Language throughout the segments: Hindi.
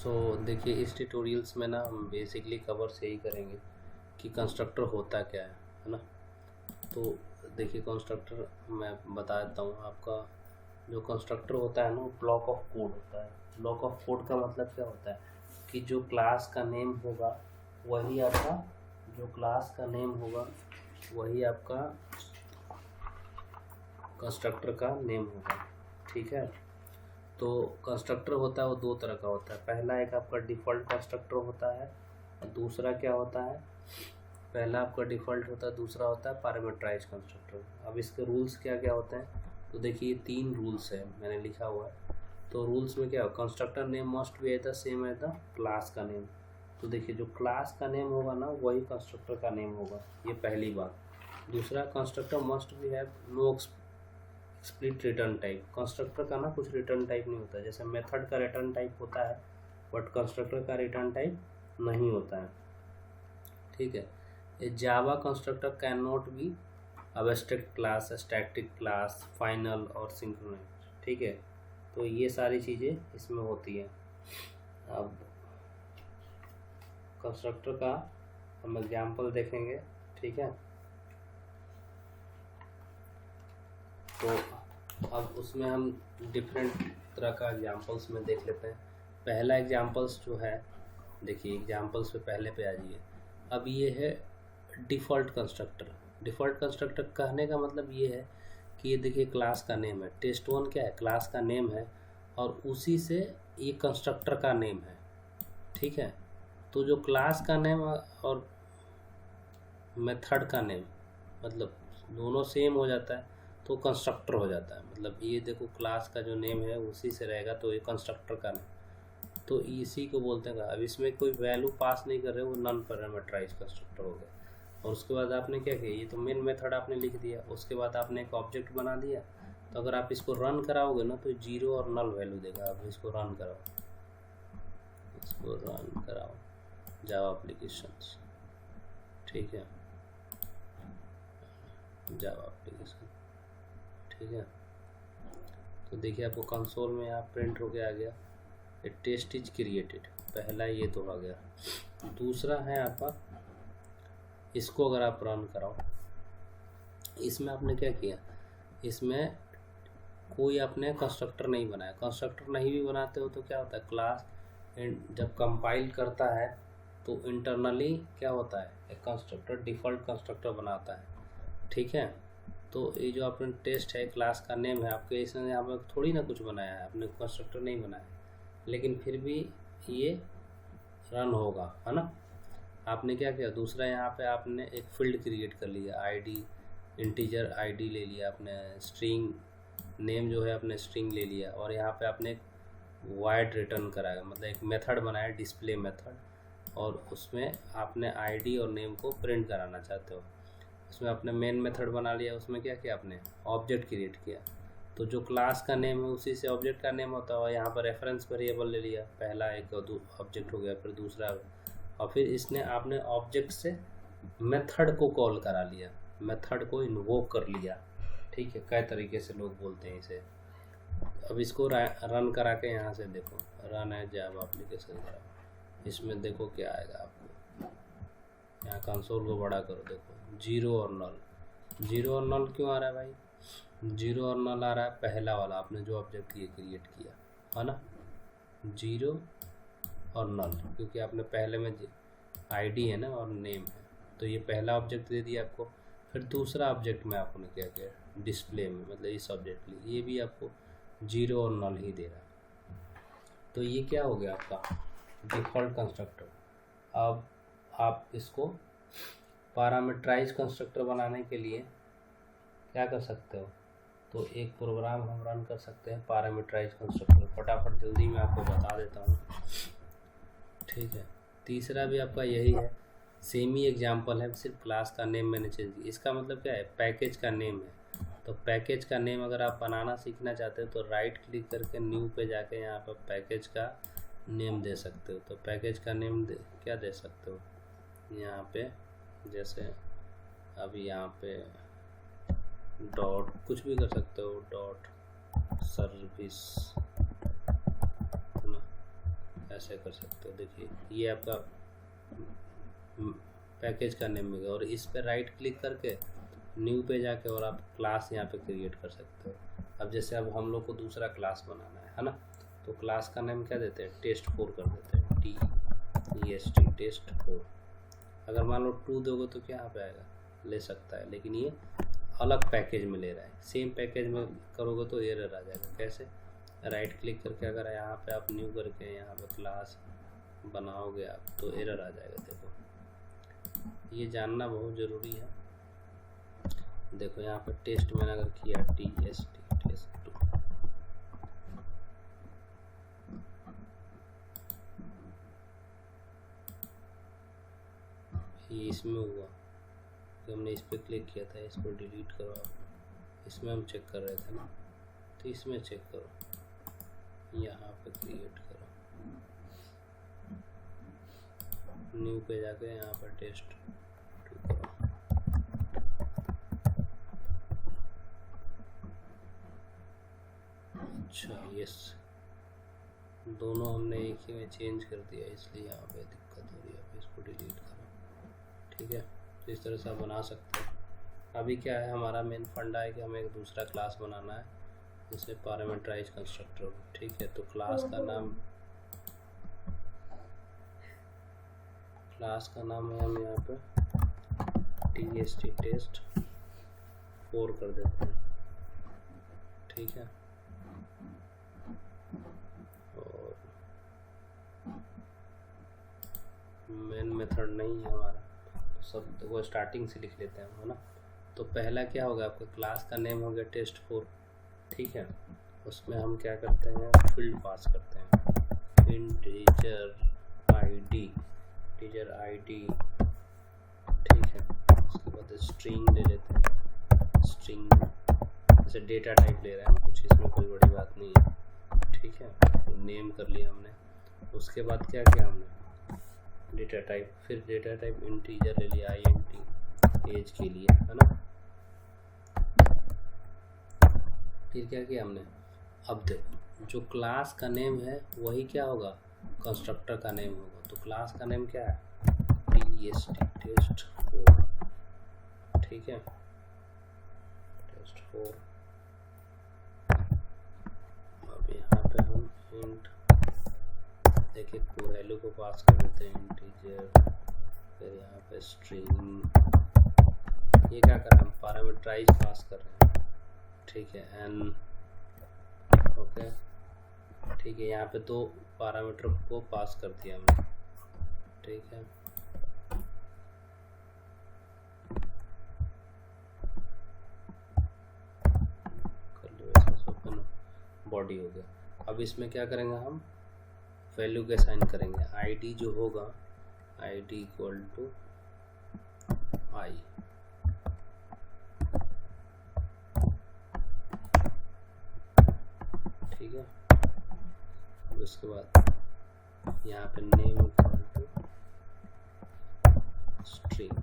सो देखिए इस ट्यूटोरियल्स में ना हम बेसिकली कवर से ही करेंगे कि कंस्ट्रक्टर होता क्या है ना। तो देखिए कंस्ट्रक्टर मैं बता देता हूँ आपका। जो कंस्ट्रक्टर होता है ना ब्लॉक ऑफ कोड होता है। ब्लॉक ऑफ कोड का मतलब क्या होता है कि जो क्लास का नेम होगा वही आपका जो क्लास का नेम होगा वही आपका कंस्ट्रक्टर का नेम होगा। ठीक है। तो कंस्ट्रक्टर होता है वो दो तरह का होता है। पहला एक आपका डिफ़ॉल्ट कंस्ट्रक्टर होता है और दूसरा क्या होता है, पहला आपका डिफ़ॉल्ट होता है, दूसरा होता है पैरामीटराइज्ड कंस्ट्रक्टर। अब इसके रूल्स क्या क्या होते हैं, तो देखिए तीन रूल्स है मैंने लिखा हुआ है। तो रूल्स में क्या हो, constructor name must be the same as the class का नेम। तो देखिए जो क्लास का नेम होगा ना वही कंस्ट्रक्टर का नेम होगा, ये पहली बात। दूसरा, constructor must be have no split return type. Constructor का ना कुछ रिटर्न टाइप नहीं होता है, जैसे मेथड का रिटर्न टाइप होता है बट कंस्ट्रक्टर का रिटर्न टाइप नहीं होता है। ठीक है। A Java constructor can not be abstract class, static class, final और सिंक्रोनाइज। ठीक है। तो ये सारी चीज़ें इसमें होती हैं। अब कंस्ट्रक्टर का हम एग्जाम्पल देखेंगे। ठीक है। तो अब उसमें हम डिफरेंट तरह का एग्जांपल्स में देख लेते हैं। पहला एग्जांपल्स जो है, देखिए एग्जांपल्स पे पहले पे आ जाइए। अब ये है डिफ़ॉल्ट कंस्ट्रक्टर। डिफ़ॉल्ट कंस्ट्रक्टर कहने का मतलब ये है कि ये देखिए क्लास का नेम है। test1 क्या है, क्लास का नेम है और उसी से ये कंस्ट्रक्टर का नेम है। ठीक है। तो जो क्लास का नेम और मेथड का नेम मतलब दोनों सेम हो जाता है तो कंस्ट्रक्टर हो जाता है। मतलब ये देखो क्लास का जो नेम है उसी से रहेगा तो ये कंस्ट्रक्टर का नेम, तो इसी को बोलते हैं। अब इसमें कोई वैल्यू पास नहीं कर रहे, वो नॉन पैरामीटराइज्ड कंस्ट्रक्टर हो गया। और उसके बाद आपने क्या किया, ये तो मेन मेथड आपने लिख दिया, उसके बाद आपने एक ऑब्जेक्ट बना दिया। तो अगर आप इसको रन कराओगे ना तो 0 और नल वैल्यू देगा। आप इसको रन कराओ, इसको रन कराओ जावा एप्लीकेशंस। ठीक है, जावा एप्लीकेशन। ठीक है। तो देखिए आपको कंसोल में यहाँ प्रिंट हो गया आ गया, ए टेस्ट इज क्रिएटेड। पहला ये तो आ गया। दूसरा है आपका, इसको अगर आप रन कराओ, इसमें आपने क्या किया, इसमें कोई आपने कंस्ट्रक्टर नहीं बनाया। कंस्ट्रक्टर नहीं भी बनाते हो तो क्या होता है, क्लास जब कंपाइल करता है तो इंटरनली क्या होता है, एक कंस्ट्रक्टर डिफ़ॉल्ट कंस्ट्रक्टर बनाता है। ठीक है। तो ये जो आपने टेस्ट है, क्लास का नेम है आपके, इसने यहाँ पर थोड़ी ना कुछ बनाया है, आपने कंस्ट्रक्टर नहीं बनाया, लेकिन फिर भी ये रन होगा, है ना। आपने क्या किया, दूसरा यहाँ पे आपने एक फील्ड क्रिएट कर लिया, आईडी, इंटीजर आईडी ले लिया आपने, स्ट्रिंग नेम जो है आपने स्ट्रिंग ले लिया, और यहाँ पे आपने एक वाइड रिटर्न कराया, मतलब एक मेथड बनाया डिस्प्ले मेथड, और उसमें आपने आईडी और नेम को प्रिंट कराना चाहते हो। उसमें आपने मेन मेथड बना लिया, उसमें क्या किया आपने, ऑब्जेक्ट क्रिएट किया। तो जो क्लास का नेम है उसी से ऑब्जेक्ट का नेम होता है। यहाँ पर रेफरेंस वेरिएबल ले लिया, पहला एक ऑब्जेक्ट हो गया, फिर दूसरा, और फिर इसने आपने ऑब्जेक्ट से मेथड को कॉल करा लिया, मेथड को इन्वोक कर लिया। ठीक है, कई तरीके से लोग बोलते हैं इसे। अब इसको रन करा के यहाँ से देखो, रन है जावा एप्लीकेशन का, इसमें देखो क्या आएगा आपको। यहाँ कंसोल को बड़ा करो, देखो 0 और नल। 0 और नल क्यों आ रहा है भाई, 0 और नल आ रहा है पहला वाला आपने जो ऑब्जेक्ट ये क्रिएट किया है ना, 0 और नल, क्योंकि आपने पहले में आईडी है ना और नेम है, तो ये पहला ऑब्जेक्ट दे दिया आपको। फिर दूसरा ऑब्जेक्ट में आपने क्या किया, डिस्प्ले में, मतलब इस ऑब्जेक्ट लिए ये भी आपको 0 और नल ही दे रहा है। तो ये क्या हो गया आपका डिफ़ॉल्ट कंस्ट्रक्टर। अब आप इसको पैरामीटराइज कंस्ट्रक्टर बनाने के लिए क्या कर सकते हो, तो एक प्रोग्राम हम रन कर सकते हैं पैरामीटराइज कंस्ट्रक्टर। फटाफट जल्दी मैं आपको बता देता हूँ। ठीक है। तीसरा भी आपका यही है, सेम ही एग्जांपल है, सिर्फ क्लास का नेम मैंने चेंज किया। इसका मतलब क्या है, पैकेज का नेम है। तो पैकेज का नेम अगर आप बनाना सीखना चाहते हो तो राइट क्लिक करके न्यू पे जाके यहाँ पर पैकेज का नेम दे सकते हो। तो पैकेज का नेम क्या दे सकते हो, यहाँ पे जैसे अभी यहाँ पे डॉट कुछ भी कर सकते हो, डॉट सर्विस, है ना, ऐसे कर सकते हो। देखिए ये आपका पैकेज का नेम मिलेगा और इस पे राइट क्लिक करके न्यू पे जाके और आप क्लास यहाँ पे क्रिएट कर सकते हो। अब जैसे अब हम लोग को दूसरा क्लास बनाना है ना, तो क्लास का नेम क्या देते हैं, टेस्ट4 कर देते हैं, TEST टेस्ट4। अगर मान लो 2 दोगे तो क्या पे आएगा, ले सकता है, लेकिन ये अलग पैकेज में ले रहा है। सेम पैकेज में करोगे तो एरर आ जाएगा। कैसे, राइट क्लिक करके अगर यहाँ पे आप न्यू करके यहाँ पे क्लास बनाओगे आप तो एरर आ जाएगा। देखो ये जानना बहुत ज़रूरी है। देखो यहाँ पे टेस्ट मैंने अगर किया TST टेस्ट2, ये इसमें हुआ कि हमने इस पर क्लिक किया था, इसको डिलीट करो आप, इसमें हम चेक कर रहे थे ना, तो इसमें चेक करो, यहाँ पे क्रिएट करो, न्यू पे जाके यहाँ पर टेस्ट2 करो। अच्छा यस, दोनों हमने एक ही में चेंज कर दिया, इसलिए यहाँ पे दिक्कत हो रही है। अब इसको डिलीट करो, ठीक है। तो इस तरह से आप बना सकते हैं। अभी क्या है, हमारा मेन फंडा है कि हमें एक दूसरा क्लास बनाना है जिससे पैरामीटराइज कंस्ट्रक्टर हो, ठीक है। तो क्लास का नाम है हम यहाँ पे TST टेस्ट4 कर देते हैं, ठीक है। और मेन मेथड नहीं है हमारा, तो सब वो स्टार्टिंग से लिख लेते हैं, है ना। तो पहला क्या होगा, आपका क्लास का नेम हो गया टेस्ट4, ठीक है। उसमें हम क्या करते हैं, फील्ड पास करते हैं, इंटीजर ID, ठीक है। उसके बाद स्ट्रिंग ले लेते हैं, स्ट्रिंग जैसे डेटा टाइप ले रहे हैं कुछ, इसमें कोई बड़ी बात नहीं है, ठीक है। नेम कर लिया हमने। उसके बाद क्या किया हमने, डेटा टाइप, फिर डेटा टाइप इंटीजर ले लिया, INT एज के लिए, है ना। फिर क्या किया हमने, अब देखो जो क्लास का नेम है वही क्या होगा, कंस्ट्रक्टर का नेम होगा। तो क्लास का नेम क्या है, TST टेस्ट4, ठीक है, टेस्ट4। अब यहाँ पे हम इंट देखिए वैल्यू को पास कर देते हैं, इंटीजर, फिर यहाँ पे स्ट्रिंग, ये क्या कर रहे हैं, हम पैरामीटराइज पास कर रहे हैं, ठीक है, n, ओके, ठीक है। यहाँ पे 2 पैरामीटर को पास कर दिया हमने, ठीक है। कर लो ऐसा, ओपन बॉडी हो गया। अब इसमें क्या करेंगे, हम वैल्यू के असाइन करेंगे। ID जो होगा, ID इक्वल टू I, ठीक है। अब इसके बाद यहाँ पे name equal to string,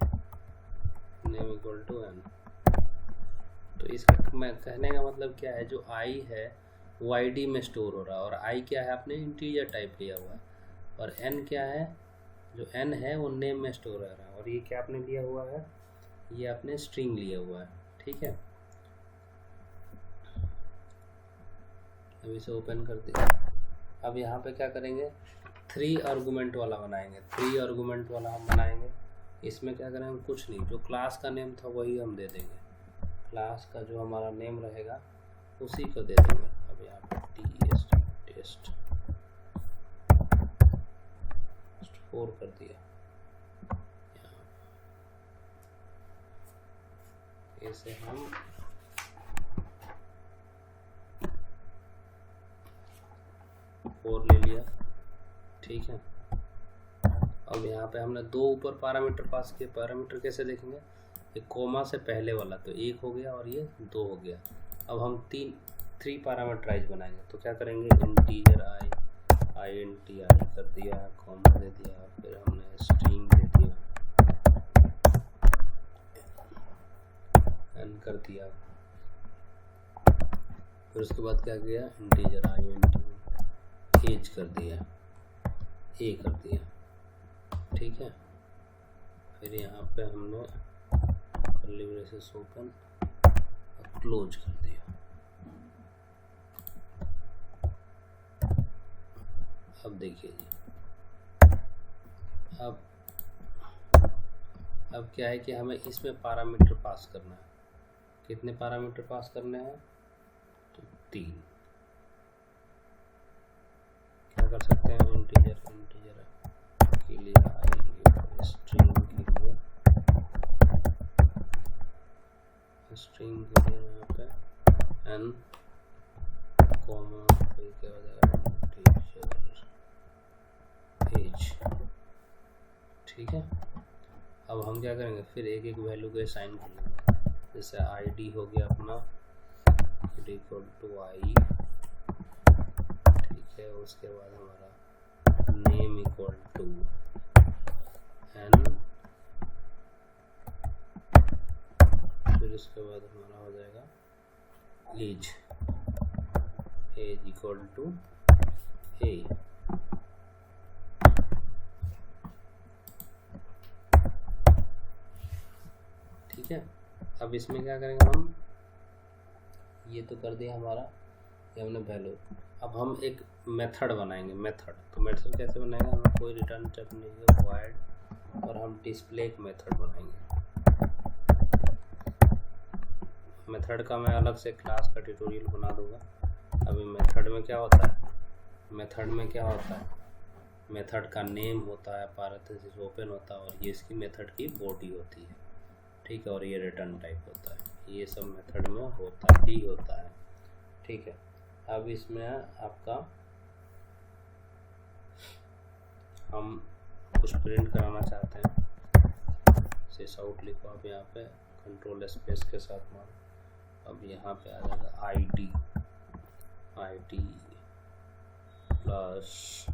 name equal to n। तो इसका मैं कहने का मतलब क्या है, जो I है वो ID में स्टोर हो रहा है, और I क्या है, आपने इंटीजर टाइप लिया हुआ है, और n क्या है, जो n है वो नेम में स्टोर हो रहा है, और ये क्या आपने लिया हुआ है, ये आपने स्ट्रिंग लिया हुआ है, ठीक है। अब इसे ओपन कर दिया। अब यहाँ पे क्या करेंगे, 3 आर्गुमेंट वाला बनाएंगे, 3 आर्गुमेंट वाला हम बनाएंगे। इसमें क्या करेंगे, कुछ नहीं, जो क्लास का नेम था वही हम दे देंगे, क्लास का जो हमारा नेम रहेगा उसी को दे देंगे। अब यहाँ पे TST टेस्ट4 कर दिया, इसे हम ले लिया, ठीक है। अब यहाँ पे हमने 2 ऊपर पैरामीटर पास किए। पैरामीटर कैसे देखेंगे, एक कोमा से पहले वाला तो 1 हो गया और ये 2 हो गया। अब हम 3 पैरामीटराइज बनाएंगे, तो क्या करेंगे, इंटीजर INT कर दिया, कॉमा दे दिया, फिर हमने स्ट्रिंग दे दिया, n कर दिया, फिर उसके बाद क्या किया, इंटीजर INT एज कर दिया, ए कर दिया, ठीक है। फिर यहाँ पे हमने कर्ली ब्रेसेस ओपन और क्लोज कर दिया। अब देखिए जी, अब क्या है कि हमें इसमें पैरामीटर पास करना है। कितने पैरामीटर पास करने हैं? तो 3। क्या कर सकते हैं? इंटीजर के लिए आई, स्ट्रिंग के लिए यहाँ पे n कॉमा फिर क्या हो जाएगा एज, ठीक है। अब हम क्या करेंगे, फिर एक एक वैल्यू को असाइन कर लेंगे। जैसे आईडी हो गया अपना इक्वल टू आई, ठीक है। उसके बाद हमारा नेम इक्वल टू एन, फिर उसके बाद हमारा हो जाएगा एज इक्वल टू ए, ठीक है। अब इसमें क्या करेंगे हम, ये तो कर दिया हमारा, ये हमने वैल्यू। अब हम एक मेथड बनाएंगे। मेथड तो मेथड कैसे बनाएंगे? हमें कोई रिटर्न टाइप नहीं है, वॉइड, और हम डिस्प्ले एक मेथड बनाएंगे। मेथड का मैं अलग से क्लास का ट्यूटोरियल बना दूंगा। अभी मेथड में क्या होता है, मेथड का नेम होता है, पैरेंथेसिस ओपन होता है, और ये इसकी मेथड की बॉडी होती है, ठीक है। और ये रिटर्न टाइप होता है। ये सब मेथड में होता है, ठीक है। अब इसमें आपका हम कुछ प्रिंट कराना चाहते हैं, सिस आउट लिखो आप यहाँ पे कंट्रोल स्पेस के साथ मारो। अब यहाँ पे आ जाएगा ID plus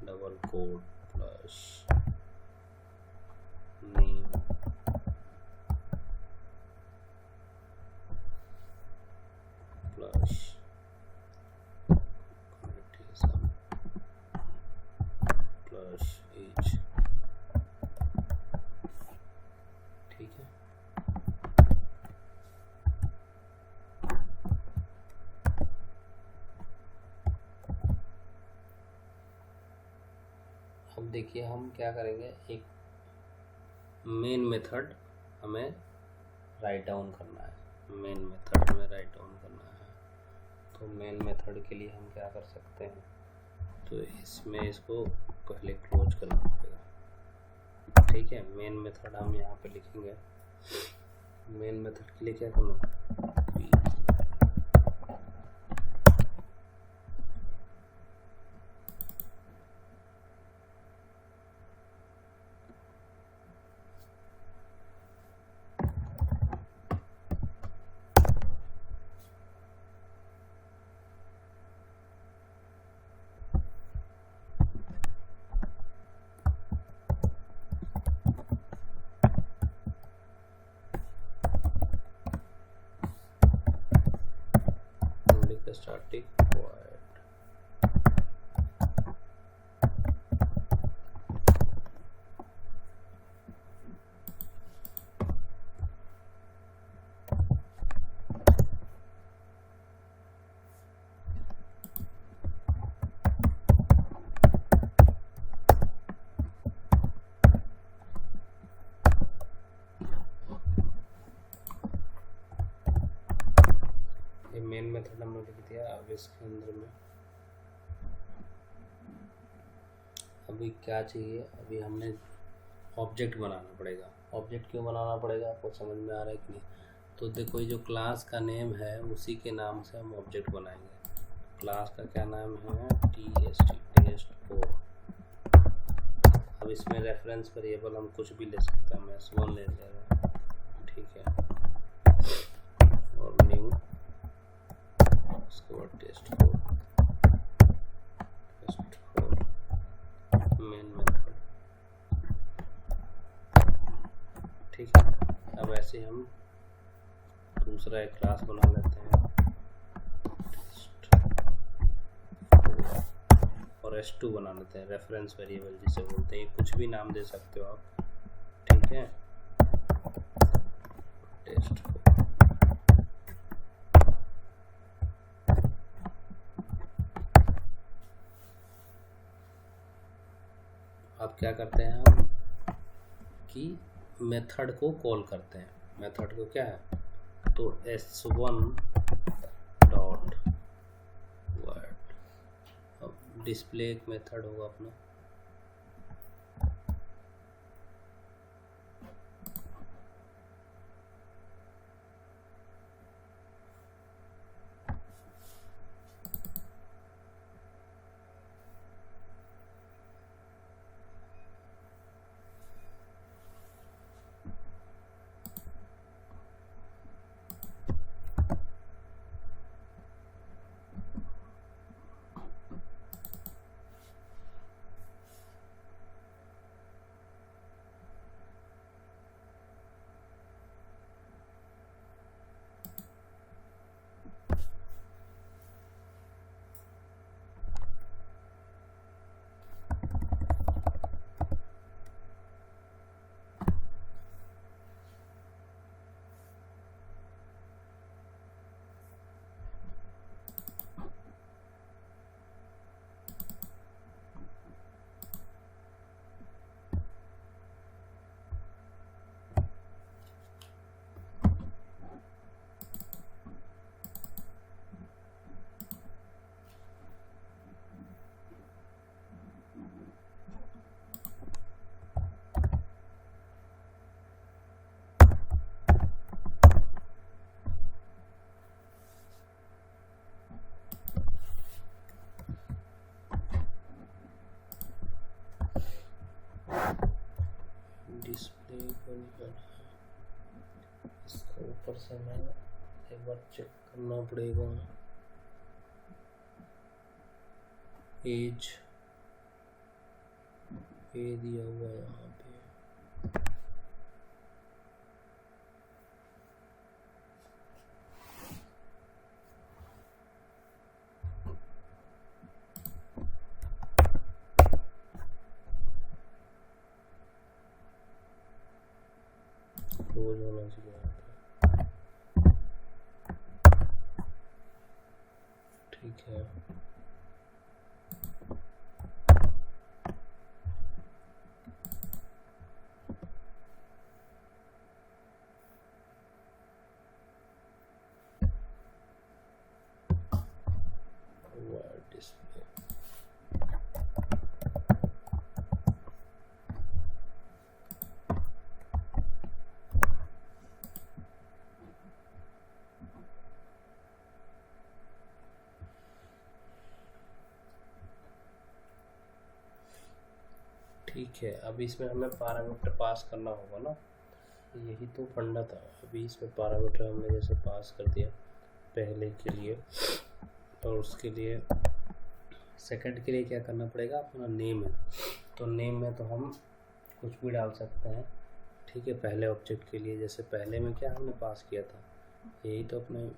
double code plus name plus plus age, ठीक है। अब देखिए हम क्या करेंगे, एक मेन मेथड हमें राइट डाउन करना है। तो मेन मेथड के लिए हम क्या कर सकते हैं, तो इसमें इसको पहले क्लोज करना पड़ेगा, ठीक है। मेन मेथड हम यहाँ पे लिखेंगे। मेन मेथड के लिए क्या करना, static void मेन मेथड हमने लिख दिया। अब इसके अंदर में अभी क्या चाहिए, अभी हमने ऑब्जेक्ट बनाना पड़ेगा। ऑब्जेक्ट क्यों बनाना पड़ेगा, आपको समझ में आ रहा है कि नहीं? तो देखो ये जो क्लास का नेम है उसी के नाम से हम ऑब्जेक्ट बनाएंगे। क्लास का क्या नाम है, test4। अब इसमें रेफरेंस वेरिएबल हम कुछ भी ले सकते हैं, मैं s1 ले लेगा, ठीक है। और न्यू, उसके बाद test4 मेन मेथड, ठीक है। अब ऐसे हम दूसरा एक क्लास बना लेते हैं और और s2 बना लेते हैं, रेफरेंस वेरिएबल जिसे बोलते हैं। कुछ भी नाम दे सकते हो आप, ठीक है। टेस्ट अब क्या करते हैं हम कि मेथड को कॉल करते हैं। मेथड को क्या है, तो s1 डॉट वर्ड, अब डिस्प्ले एक मेथड होगा अपना। डिस्प्ले को निकालना है, इसको ऊपर से मैं एक बार चेक करना पड़ेगा। एज ए दिया हुआ है यहाँ पे, क्लोज होना चाहिए यहाँ पे, ठीक है। डिस्प्ले ठीक है। अब इसमें हमें पैरामीटर पास करना होगा ना, यही तो फंडा था। अभी इसमें पैरामीटर हमने जैसे पास कर दिया पहले के लिए, और उसके लिए सेकंड के लिए क्या करना पड़ेगा, अपना नेम है। तो नेम में तो हम कुछ भी डाल सकते हैं, ठीक है। पहले ऑब्जेक्ट के लिए जैसे पहले में क्या हमने पास किया था, यही तो अपने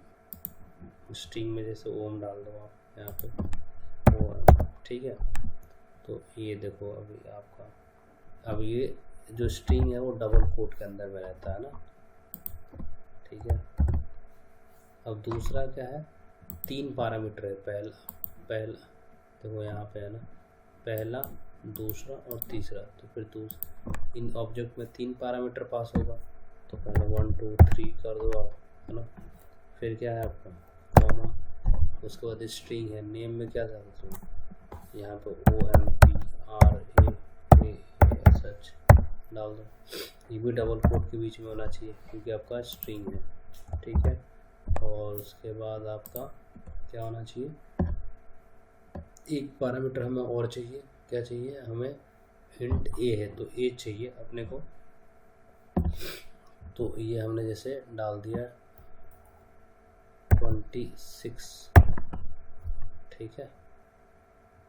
स्ट्रिंग में जैसे ओम डाल दो आप यहाँ पे, वो ठीक है। तो ये देखो अभी आपका, अब ये जो स्ट्रिंग है वो डबल कोट के अंदर में रहता है ना, ठीक है। अब दूसरा क्या है, 3 पैरामीटर है, पहला देखो यहाँ पे है ना, पहला, दूसरा और तीसरा। तो फिर इन ऑब्जेक्ट में 3 पैरामीटर पास होगा, तो पहले 1 2 3 कर दो आप, है ना। फिर क्या है आपका कॉमा, उसके बाद स्ट्रिंग है। नेम में क्या कर सकते हो, यहाँ पे OMPRA सच डाल दो। ये भी डबल कोट के बीच में होना चाहिए क्योंकि आपका स्ट्रिंग है, ठीक है। और उसके बाद आपका क्या होना चाहिए, एक पैरामीटर हमें और चाहिए। क्या चाहिए हमें, हिंट ए है तो ए चाहिए अपने को। तो ये हमने जैसे डाल दिया 26, ठीक है,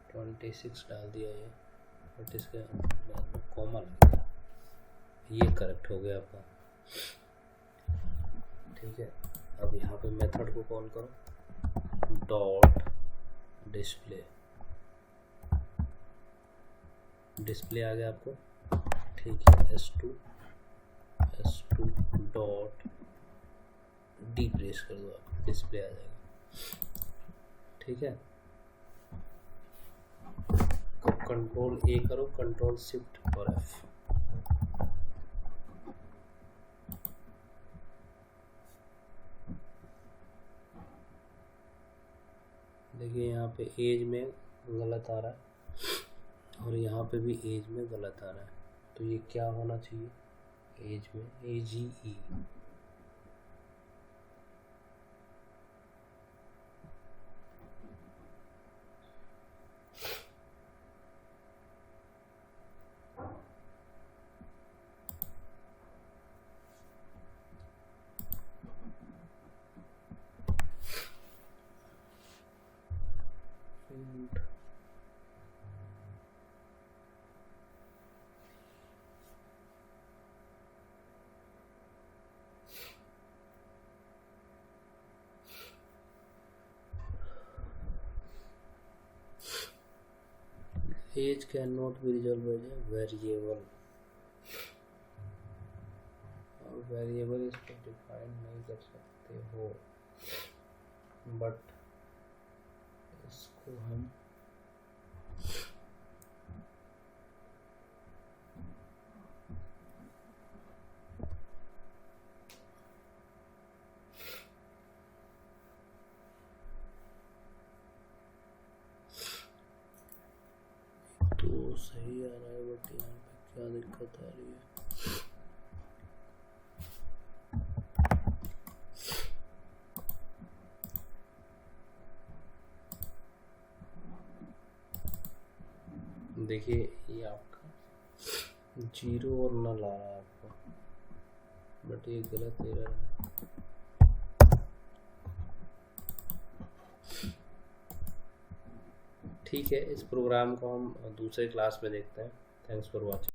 26 डाल दिया ये, बट इसके बाद में कॉमा लग गया, ये करेक्ट हो गया आपका, ठीक है। अब यहाँ पे मेथड को कॉल करो, डॉट डिस्प्ले, डिस्प्ले आ गया आपको, ठीक है। S2 डॉट डी प्रेस कर दो आप, डिस्प्ले आ जाएगा, ठीक है। कंट्रोल ए करो, कंट्रोल शिफ्ट और F। देखिए यहाँ पे एज में गलत आ रहा है और यहाँ पे भी एज में गलत आ रहा है, तो ये क्या होना चाहिए, एज में AGE। Age can not be resolve as a variable, variable इसको डिफाइन नहीं कर सकते हो, बट इसको हम तो सही आ रहा है, बट यहाँ पे क्या दिक्कत आ रही है। देखिए ये आपका 0 और नल आ रहा है आपको, बट ये गलत एरर है। ठीक है, इस प्रोग्राम को हम दूसरे क्लास में देखते हैं। Thanks for watching.